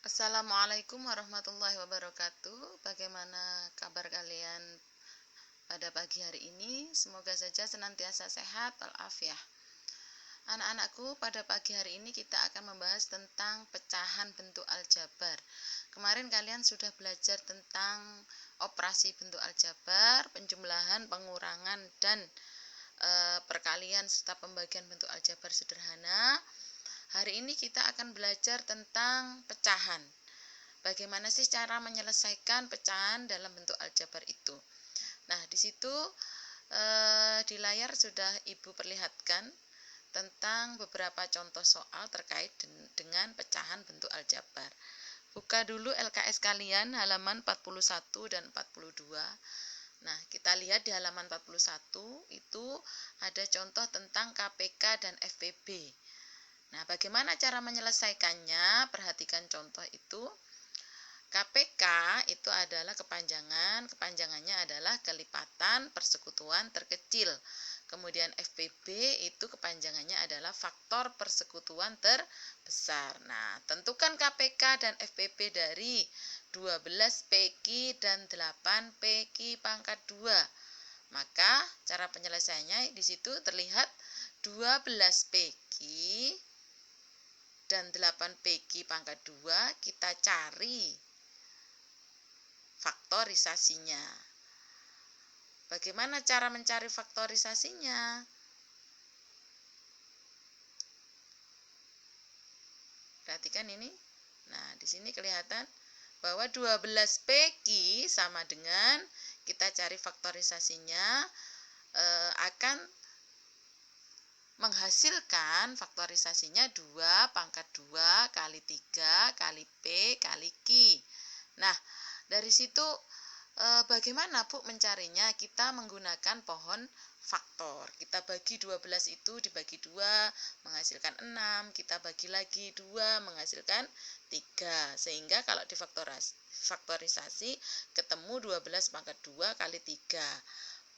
Assalamualaikum warahmatullahi wabarakatuh. Bagaimana kabar kalian pada pagi hari ini? Semoga saja senantiasa sehat walafiat. Anak-anakku, pada pagi hari ini kita akan membahas tentang pecahan bentuk aljabar. Kemarin kalian sudah belajar tentang operasi bentuk aljabar, penjumlahan, pengurangan, dan perkalian serta pembagian bentuk aljabar sederhana. Hari ini kita akan belajar tentang pecahan. Bagaimana sih cara menyelesaikan pecahan dalam bentuk aljabar itu? Nah, di situ di layar sudah Ibu perlihatkan tentang beberapa contoh soal terkait dengan pecahan bentuk aljabar. Buka dulu LKS kalian halaman 41 dan 42. Nah, kita lihat di halaman 41 itu ada contoh tentang KPK dan FPB. Nah, bagaimana cara menyelesaikannya? Perhatikan contoh itu. KPK itu adalah kepanjangannya adalah kelipatan persekutuan terkecil. Kemudian FPB itu kepanjangannya adalah faktor persekutuan terbesar. Nah, tentukan KPK dan FPB dari 12 PQ dan 8 PQ pangkat 2. Maka cara penyelesaiannya di situ terlihat 12 PQ dan 8 PQ pangkat 2 kita cari faktorisasinya. Bagaimana cara mencari faktorisasinya? Perhatikan ini. Nah, di sini kelihatan bahwa 12 PQ sama dengan kita cari faktorisasinya akan menghasilkan faktorisasinya 2 pangkat 2 kali 3 kali P kali Q. Nah, dari situ bagaimana Bu mencarinya? Kita menggunakan pohon faktor. Kita bagi 12 itu dibagi 2 menghasilkan 6. Kita bagi lagi 2 menghasilkan 3. Sehingga kalau difaktorisasi ketemu 12 pangkat 2 kali 3.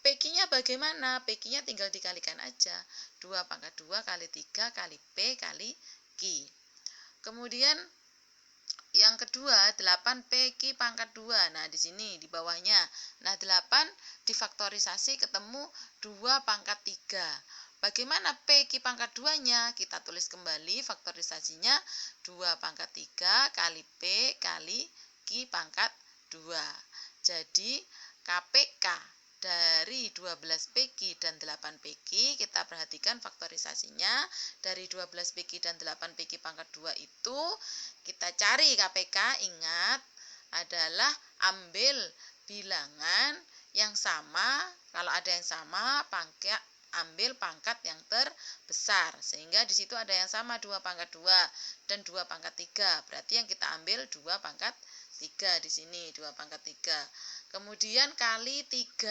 PQ-nya bagaimana? PQ-nya tinggal dikalikan aja. 2 pangkat 2 kali 3 kali P kali Q. Kemudian yang kedua, 8 PQ pangkat 2. Nah, di sini di bawahnya. Nah, 8 difaktorisasi ketemu 2 pangkat 3. Bagaimana PQ pangkat 2-nya? Kita tulis kembali faktorisasinya 2 pangkat 3 kali P kali Q pangkat 2. Jadi, KPK dari 12 PQ dan 8 PQ, kita perhatikan faktorisasinya. Dari 12 PQ dan 8 PQ pangkat 2 itu, kita cari KPK, ingat, adalah ambil bilangan yang sama. Kalau ada yang sama, ambil pangkat yang terbesar. Sehingga di situ ada yang sama 2 pangkat 2 dan 2 pangkat 3. Berarti yang kita ambil 2 pangkat 3 di sini, 2 pangkat 3. Kemudian kali 3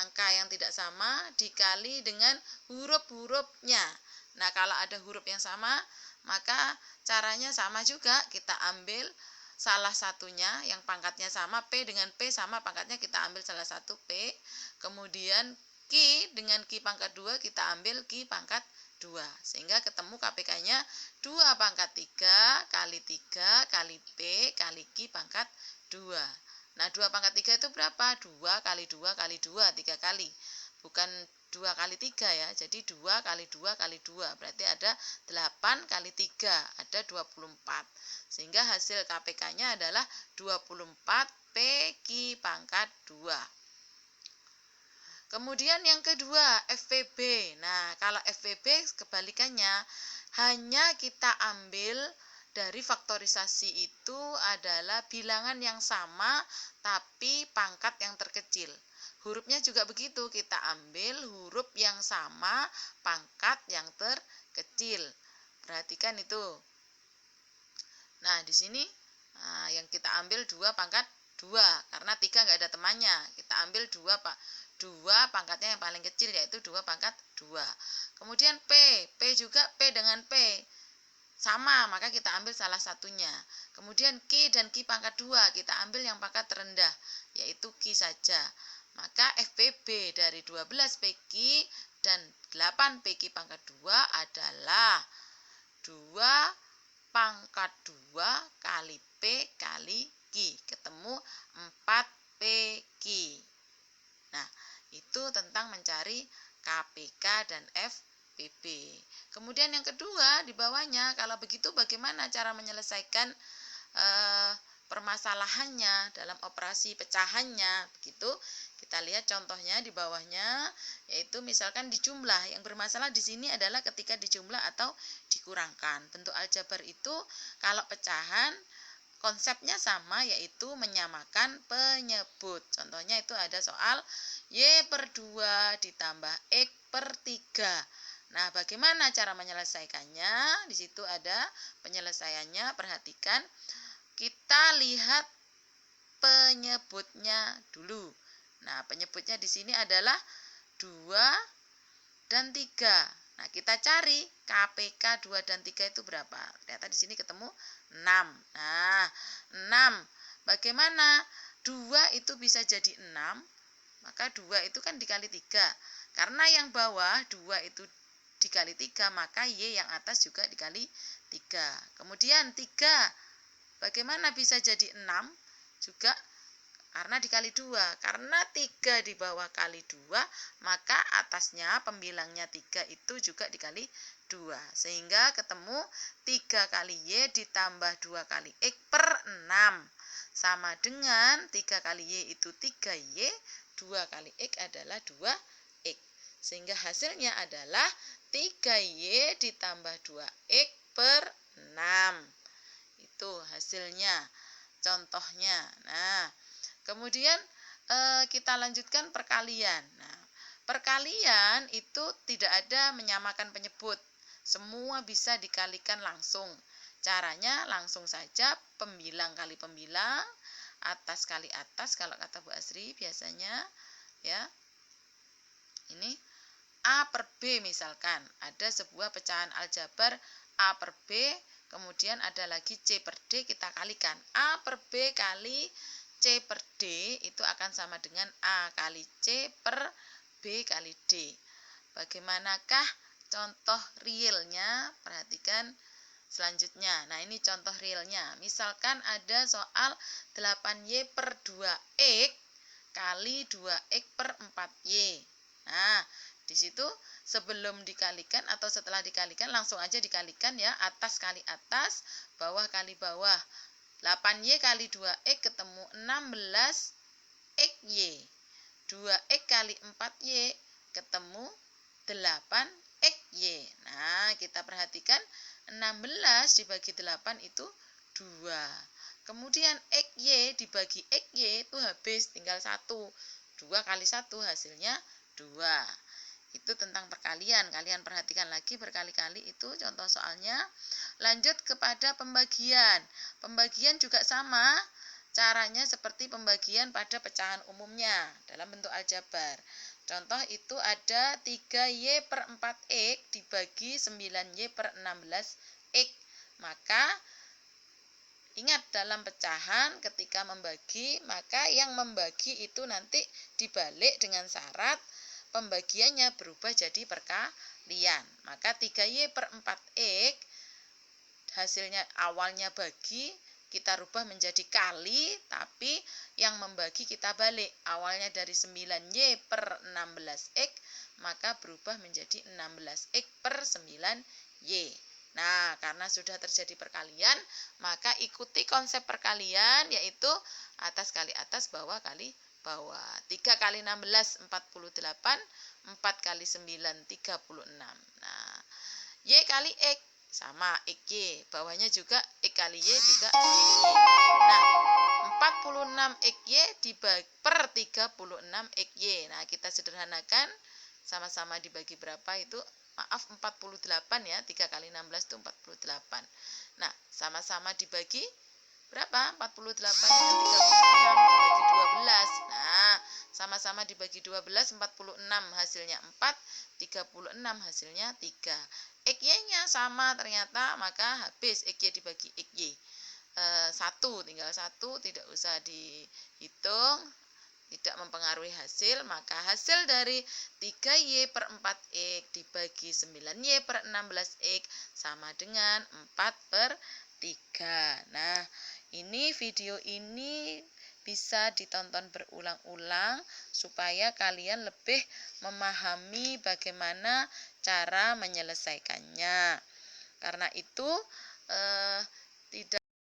angka yang tidak sama dikali dengan huruf-hurufnya. Nah, kalau ada huruf yang sama, maka caranya sama juga. Kita ambil salah satunya yang pangkatnya sama, P dengan P sama pangkatnya, kita ambil salah satu P. Kemudian Q dengan Q pangkat 2 kita ambil Q pangkat 2. Sehingga ketemu KPK-nya 2 pangkat 3 kali 3 kali P kali Q pangkat 2. Nah, 2 pangkat 3 itu berapa? 2 kali 2 kali 2, 3 kali. Bukan 2 kali 3 ya. Jadi 2 kali 2 kali 2. Berarti ada 8 kali 3. Ada 24. Sehingga hasil KPK-nya adalah 24 PQ pangkat 2. Kemudian yang kedua, FPB. Nah, kalau FPB kebalikannya, hanya kita ambil dari faktorisasi itu adalah bilangan yang sama tapi pangkat yang terkecil. Hurufnya juga begitu, kita ambil huruf yang sama pangkat yang terkecil. Perhatikan itu. Nah, di sini yang kita ambil 2 pangkat 2 karena 3 nggak ada temannya. Kita ambil 2 pangkatnya yang paling kecil yaitu 2 pangkat 2. Kemudian P juga P dengan P sama, maka kita ambil salah satunya. Kemudian Q dan Q pangkat 2, kita ambil yang pangkat terendah, yaitu Q saja. Maka FPB dari 12 PQ dan 8 PQ pangkat 2 adalah 2 pangkat 2 kali yang kedua di bawahnya, kalau begitu bagaimana cara menyelesaikan permasalahannya dalam operasi pecahannya? Begitu. Kita lihat contohnya di bawahnya, yaitu misalkan dijumlah. Yang bermasalah di sini adalah ketika dijumlah atau dikurangkan. Bentuk aljabar itu kalau pecahan konsepnya sama, yaitu menyamakan penyebut. Contohnya itu ada soal Y per 2 ditambah X per 3. Nah, bagaimana cara menyelesaikannya? Di situ ada penyelesaiannya. Perhatikan, kita lihat penyebutnya dulu. Nah, penyebutnya di sini adalah 2 dan 3. Nah, kita cari KPK 2 dan 3 itu berapa? Ternyata di sini ketemu 6. Nah, 6. Bagaimana 2 itu bisa jadi 6? Maka 2 itu kan dikali 3. Karena yang bawah 2 itu dikali 3, maka Y yang atas juga dikali 3. Kemudian 3. Bagaimana bisa jadi 6? Juga karena dikali 2. Karena 3 di bawah kali 2, maka atasnya pembilangnya 3 itu juga dikali 2. Sehingga ketemu 3 kali Y ditambah 2 kali X per 6. Sama dengan 3 kali Y itu 3Y, 2 kali X adalah 2X. Sehingga hasilnya adalah 3Y ditambah 2X per 6. Itu hasilnya, contohnya. Nah, kemudian kita lanjutkan perkalian. Nah, perkalian itu tidak ada menyamakan penyebut. Semua bisa dikalikan langsung. Caranya langsung saja pembilang kali pembilang, atas kali atas kalau kata Bu Asri biasanya, ya. Ini A per B misalkan. Ada sebuah pecahan aljabar A per B, kemudian ada lagi C per D, kita kalikan. A per B kali C per D itu akan sama dengan A kali C per B kali D. Bagaimanakah contoh realnya? Perhatikan selanjutnya. Nah, ini contoh realnya. Misalkan ada soal 8Y per 2X kali 2X per 4Y. Nah, di situ sebelum dikalikan atau setelah dikalikan langsung aja dikalikan ya, atas kali atas, bawah kali bawah. 8Y kali 2X ketemu 16XY. 2X kali 4Y ketemu 8XY. Nah, kita perhatikan 16 dibagi 8 itu 2. Kemudian XY dibagi XY itu habis, tinggal 1. 2 kali 1 hasilnya 2. Itu tentang perkalian. Kalian perhatikan lagi berkali-kali itu contoh soalnya. Lanjut kepada pembagian. Pembagian juga sama. Caranya seperti pembagian pada pecahan umumnya dalam bentuk aljabar. Contoh itu ada 3Y per 4X dibagi 9Y per 16X. Maka ingat dalam pecahan ketika membagi, maka yang membagi itu nanti dibalik dengan syarat pembagiannya berubah jadi perkalian. Maka 3Y per 4X hasilnya awalnya bagi, kita rubah menjadi kali, tapi yang membagi kita balik. Awalnya dari 9Y per 16X, maka berubah menjadi 16X per 9Y. Nah, karena sudah terjadi perkalian, maka ikuti konsep perkalian, yaitu atas kali atas, bawah kali bawah. 3 kali 16, 48. 4 kali 9, 36. Nah, Y kali X sama XY. Bawahnya juga X kali Y juga XY. Nah, 46XY dibagi per 36XY. Nah, kita sederhanakan. Sama-sama dibagi berapa itu? Maaf, 48 ya. 3 kali 16 itu 48. Nah, sama-sama dibagi berapa? 48 dengan 36 dibagi 12. Nah, sama-sama dibagi 12, 46 hasilnya 4, 36 hasilnya 3. XY-nya sama ternyata, maka habis XY dibagi XY. 1, tinggal 1, tidak usah dihitung, tidak mempengaruhi hasil. Maka hasil dari 3Y per 4X dibagi 9Y per 16X sama dengan 4 per 3. Nah, ini video ini bisa ditonton berulang-ulang supaya kalian lebih memahami bagaimana cara menyelesaikannya. Karena itu tidak